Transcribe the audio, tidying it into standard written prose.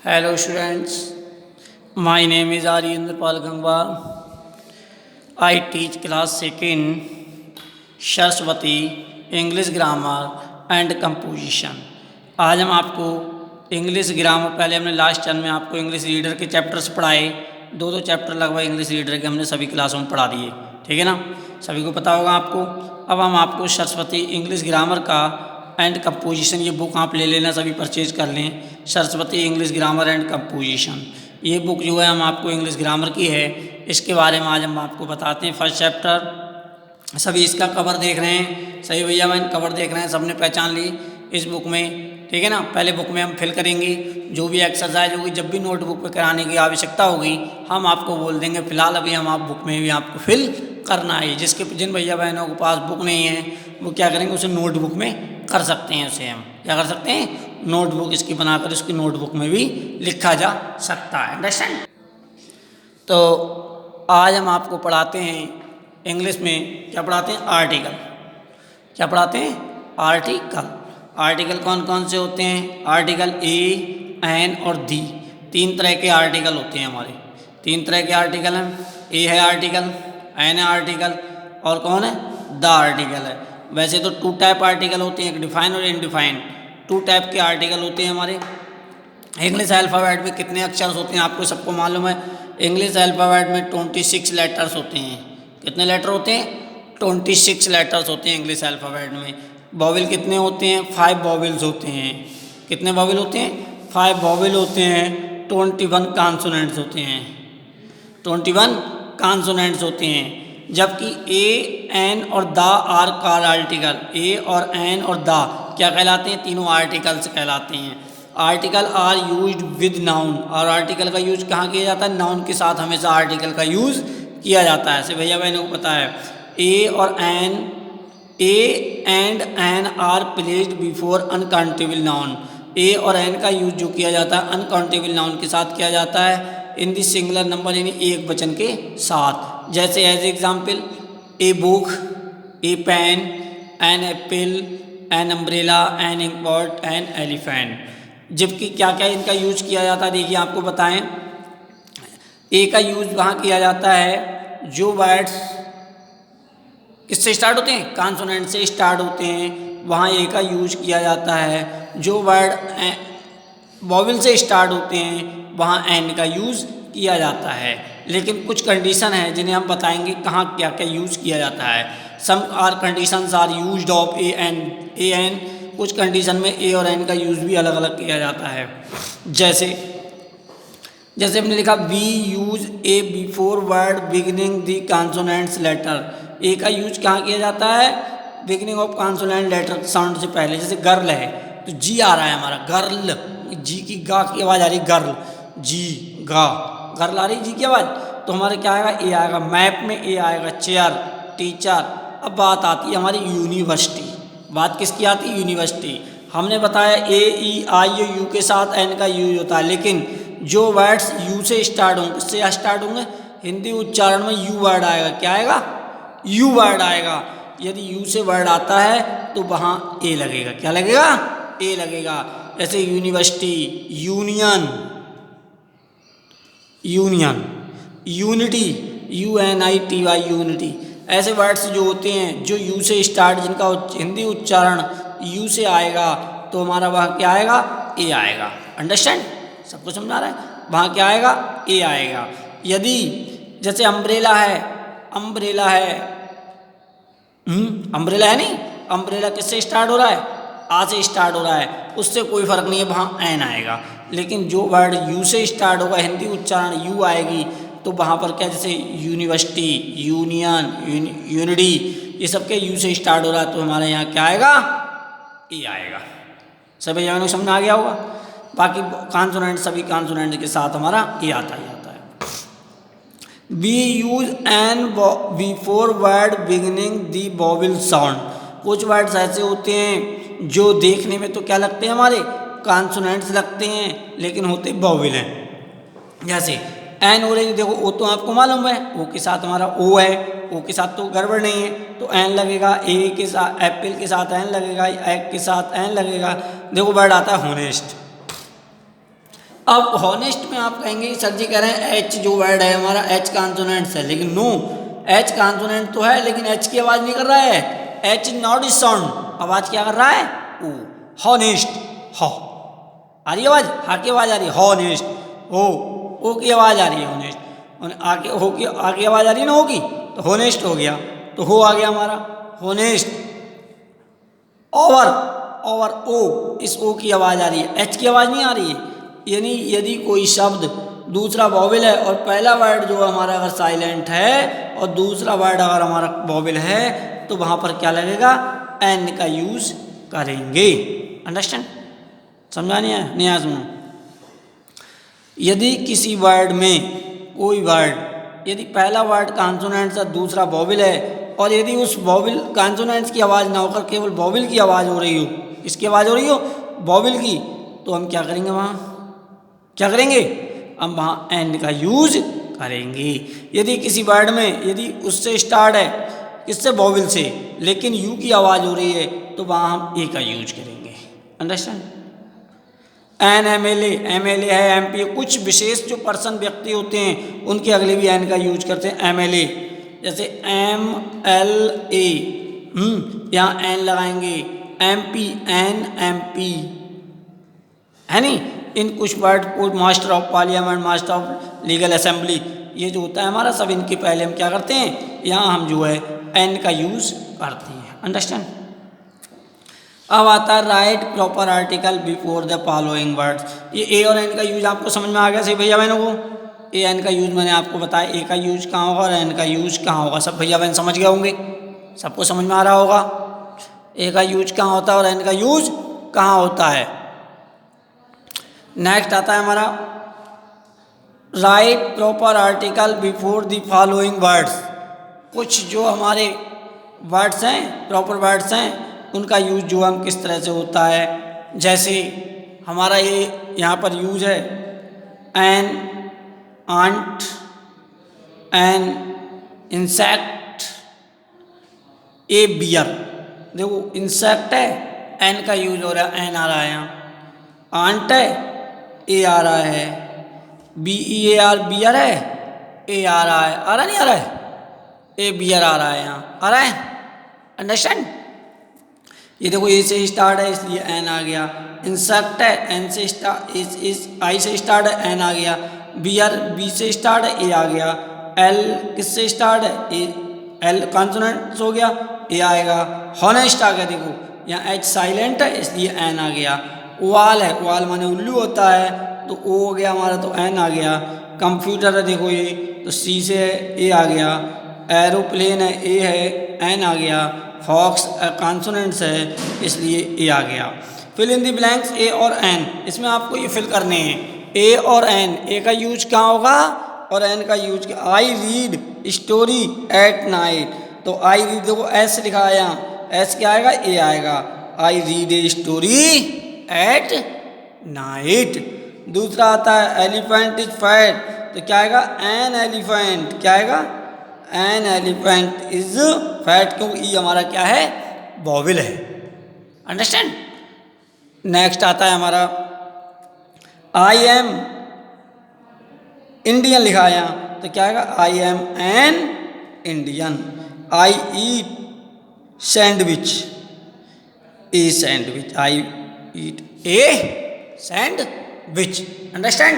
Hello students, my name is Aryendra Pal Gangwar. I teach class 2nd Saraswati English grammar and composition. आज हम आपको English grammar, पहले हमने last term में आपको इंग्लिश रीडर के चैप्टर्स पढ़ाए, दो चैप्टर लगभग इंग्लिश रीडर के हमने सभी क्लासों में पढ़ा दिए, ठीक है ना, सभी को पता होगा आपको। अब हम आपको सरस्वती इंग्लिश ग्रामर का एंड कंपोजिशन, ये बुक आप ले लेना, सभी परचेज कर लें, Saraswati English grammar and composition. ये बुक जो है हम आपको इंग्लिश ग्रामर की है, इसके बारे में आज हम आपको बताते हैं। फर्स्ट चैप्टर, सभी इसका कवर देख रहे हैं, सही भैया बहन, कवर देख रहे हैं, सबने पहचान ली इस बुक में, ठीक है ना। पहले बुक में हम फिल करेंगे, जो भी एक्सरसाइज होगी, जब भी नोटबुक पे कराने की आवश्यकता होगी हम आपको बोल देंगे। फिलहाल अभी हम आप बुक में भी आपको फिल करना है। जिन भैया बहनों के पास बुक नहीं है वो क्या करेंगे, उसे नोटबुक में कर सकते हैं। उसे हम क्या कर सकते हैं, नोटबुक इसकी बनाकर इसकी नोटबुक में भी लिखा जा सकता है। अंडरस्टैंड। तो आज हम आपको पढ़ाते हैं इंग्लिश में, क्या पढ़ाते हैं, आर्टिकल। क्या पढ़ाते हैं, आर्टिकल। आर्टिकल कौन कौन से होते हैं, आर्टिकल ए, एन और दी। तीन तरह के आर्टिकल होते हैं हमारे, तीन तरह के आर्टिकल हैं। ए है आर्टिकल, एन है आर्टिकल और कौन है, द आर्टिकल है। वैसे तो टू टाइप आर्टिकल होते हैं, एक डिफाइन और इनडिफाइन। टू टाइप के आर्टिकल होते हैं हमारे। इंग्लिश अल्फ़ाबेट में कितने अक्षर होते हैं आपको सबको मालूम है। इंग्लिश अल्फ़ाबेट में 26 लेटर्स होते हैं। कितने लेटर होते हैं, 26 लेटर्स होते हैं इंग्लिश अल्फ़ाबेट में। वॉवेल कितने होते हैं, 5 वॉवेल्स होते हैं। कितने वॉवेल होते हैं, 5 वॉवेल होते हैं। 21 कॉन्सोनेंट्स होते हैं, 21 कॉन्सोनेंट्स होते हैं। जबकि ए, एन और द आर कार आर्टिकल। ए और एन और द क्या कहलाते हैं, तीनों आर्टिकल्स कहलाते हैं। Article are used with noun, और आर्टिकल का यूज कहाँ किया जाता है, नाउन के साथ हमेशा आर्टिकल का यूज किया जाता है। ऐसे भैया बहनों को पता है। ए और N, A and N are placed before uncountable noun. A और एन का यूज जो किया जाता है अनकाउंटेबल नाउन के साथ किया जाता है, इन दी सिंगुलर नंबर, यानी एक वचन के साथ। जैसे as example, a book, a pen, an apple, an umbrella, an inkpot, an elephant. जबकि क्या क्या इनका यूज किया जाता है, देखिए आपको बताएं। ए का यूज वहाँ किया जाता है जो वर्ड्स किससे स्टार्ट होते हैं, कॉन्सोनेंट से स्टार्ट होते हैं, वहाँ ए का यूज किया जाता है। जो वर्ड वॉवेल से स्टार्ट होते हैं वहाँ एन का यूज़ किया जाता है। लेकिन कुछ कंडीशन है जिन्हें हम बताएंगे कहाँ क्या क्या यूज़ किया जाता है। Some are conditions are used of a an. कुछ कंडीशन में ए और एन का यूज़ भी अलग अलग किया जाता है। जैसे हमने लिखा, we use A before word beginning the consonants letter. A का यूज कहाँ किया जाता है, beginning of consonant letter sound से पहले। जैसे गर्ल है तो जी आ रहा है हमारा, गर्ल, जी की गा की आवाज़ आ रही, गर्ल, जी गा, गर्ल आ रही जी की आवाज़, तो हमारे क्या आएगा, ए आएगा। मैप में ए आएगा, चेयर, टीचर। अब बात आती है हमारी यूनिवर्सिटी। बात किसकी आती है, यूनिवर्सिटी। हमने बताया ए, ई, आई, यू के साथ एन का यूज होता है, लेकिन जो वर्ड्स यू से स्टार्ट होंगे, किससे स्टार्ट होंगे, हिंदी उच्चारण में यू वर्ड आएगा। क्या आएगा, यू वर्ड आएगा। यदि यू से वर्ड आता है तो वहाँ ए लगेगा। क्या लगेगा, ए लगेगा। जैसे university, union, union, unity, UNITY, unity. ऐसे वर्ड्स जो होते हैं जो यू से स्टार्ट, जिनका हिंदी उच्चारण यू से आएगा, तो हमारा वहाँ क्या आएगा, ए आएगा। अंडरस्टैंड, सबको समझा रहा है, वहाँ क्या आएगा, ए आएगा। यदि जैसे अम्ब्रेला है, अम्ब्रेला है, अम्ब्रेला है नहीं, अम्ब्रेला किससे स्टार्ट हो रहा है, आ से स्टार्ट हो रहा है, उससे कोई फर्क नहीं है, वहाँ एन आएगा। लेकिन जो वर्ड यू से स्टार्ट होगा, हिंदी उच्चारण यू आएगी, तो वहाँ पर क्या, जैसे यूनिवर्सिटी, यूनियन, यूनिटी, ये सब के यू से स्टार्ट हो रहा है, तो हमारे यहाँ क्या आएगा, ए आएगा। सभी जगह समझ आ गया होगा। बाकी कॉन्सोनेंट, सभी कॉन्सोनेंट के साथ हमारा ए आता ही आता है। We use an before word beginning the vowel sound. कुछ वर्ड्स ऐसे होते हैं जो देखने में तो क्या लगते हैं, हमारे कॉन्सोनेंट्स लगते हैं, लेकिन होते वॉवेल हैं। जैसे एन हो रही, देखो ओ तो आपको मालूम है, ओ के साथ हमारा ओ है, ओ के साथ तो गड़बड़ नहीं है, तो एन लगेगा। ए के साथ, एप्पल के साथ एन लगेगा, एग के साथ एन लगेगा। देखो वर्ड आता है होनेस्ट। अब हॉनेस्ट में आप कहेंगे कि सर जी कह रहे हैं एच जो वर्ड है हमारा एच कॉन्सोनेंट्स है, लेकिन नो, एच कॉन्सोनेंट तो है लेकिन एच की आवाज़ नहीं कर रहा है, एच नॉट इज साउंड, आवाज़ क्या कर रहा है, ओ, हॉनेस्ट, हो, आ रही आवाज़, हा की आवाज़ आ रही है, हॉनेस्ट, ओ की आवाज़ आ रही है, हॉनेस्ट, और आके हो की आगे आवाज़ आ रही है ना, होगी तो होनेस्ट हो गया, तो हो आ गया हमारा होनेस्ट। ओवर, ओवर ओ, इस ओ की आवाज़ आ रही है, एच की आवाज़ नहीं आ रही है। यानी यदि कोई शब्द दूसरा वॉवेल है और पहला वर्ड जो हमारा अगर साइलेंट है और दूसरा वर्ड अगर हमारा वॉवेल है तो वहाँ पर क्या लगेगा, एन का यूज़ करेंगे। अंडरस्टैंड, समझा नहीं है, नहीं आया सुनो। यदि किसी वर्ड में कोई वर्ड, यदि पहला वर्ड कॉन्सोनेंट से दूसरा वॉवेल है और यदि उस वॉवेल कॉन्सोनेंट्स की आवाज़ ना होकर केवल वॉवेल की आवाज़ हो रही हो, किसकी आवाज़ हो रही हो, वॉवेल की, तो हम क्या करेंगे, वहाँ क्या करेंगे, हम वहाँ एंड का यूज करेंगे। यदि किसी वर्ड में यदि उससे स्टार्ट है, किससे, वॉवेल से, लेकिन यू की आवाज़ हो रही है तो वहाँ हम ए का यूज करेंगे। Understand. An, M L A है, एम पी, कुछ विशेष जो पर्सन व्यक्ति होते हैं उनके अगले भी एन का यूज करते हैं, एम एल ए, जैसे एम एल ए, यहाँ एन लगाएंगे, M P, an M P, है नहीं। इन कुछ वर्ड को master of parliament, master of legal assembly, ये जो होता है हमारा, सब इनके पहले हम क्या करते हैं, यहाँ हम जो है एन का यूज करते हैं। अंडरस्टैंड। अब आता है right proper article before the following words. ये ए और एन का यूज आपको समझ में आ गया सही भैया बहनों को। ए एन का यूज मैंने आपको बताया, ए का यूज कहाँ होगा और एन का यूज कहाँ होगा, सब भैया बहन समझ गए होंगे, सबको समझ में आ रहा होगा ए का यूज कहाँ होता है और एन का यूज कहाँ होता है। नेक्स्ट आता है हमारा right proper article before the following words. कुछ जो हमारे वर्ड्स हैं, प्रॉपर वर्ड्स हैं, उनका यूज जो हम किस तरह से होता है। जैसे हमारा ये यहाँ पर यूज है an ant, an insect, a bear. देखो इंसेक्ट है, एन का यूज हो रहा है, एन आ रहा है यहाँ, आंट है, ए आ रहा है, B E A R, bear है, ए आ रहा है, आ रहा नहीं आ रहा है, ए बियर आ रहा है, यहाँ आ रहा है। अंडरस्टैंड। ये देखो ए से स्टार्ट है इसलिए एन आ गया, इंसेक्ट है, एन से स्टार्ट, इस आई से स्टार्ट है, एन आ गया, बियर बी से स्टार्ट है, ए आ गया, एल किससे स्टार्ट है, ए, एल कॉन्सोनेंट हो गया, ए आएगा, हॉनेस्ट आ गया, देखो यहाँ एच साइलेंट है इसलिए एन आ गया, वाल है, वाल माने उल्लू होता है तो ओ हो गया हमारा, तो एन आ गया, कंप्यूटर है देखो ये, तो सी से ए आ गया, एरोप्लेन है, ए है, एन आ गया, फॉक्स कॉन्सोनेंट्स है इसलिए ए आ गया। Fill in the blanks a और एन, इसमें आपको ये फिल करने हैं, ए और एन, ए का यूज कहाँ होगा और एन का यूज क्या। I read story at night, तो आई रीड देखो एस लिखा है यहाँ, एस क्या आएगा, ए आएगा, I read a story at night. दूसरा आता है एलिफेंट इज फैट, तो क्या आएगा, एन एलिफेंट, क्या आएगा, एन एलिफेंट इज फैट, क्योंकि ई हमारा क्या है, वॉवेल है। अंडरस्टैंड। नेक्स्ट आता है हमारा आई एम इंडियन लिखा है यहाँ, तो क्या आएगा, I am an Indian, I eat sandwich, a sandwich, I eat a sandwich. Understand.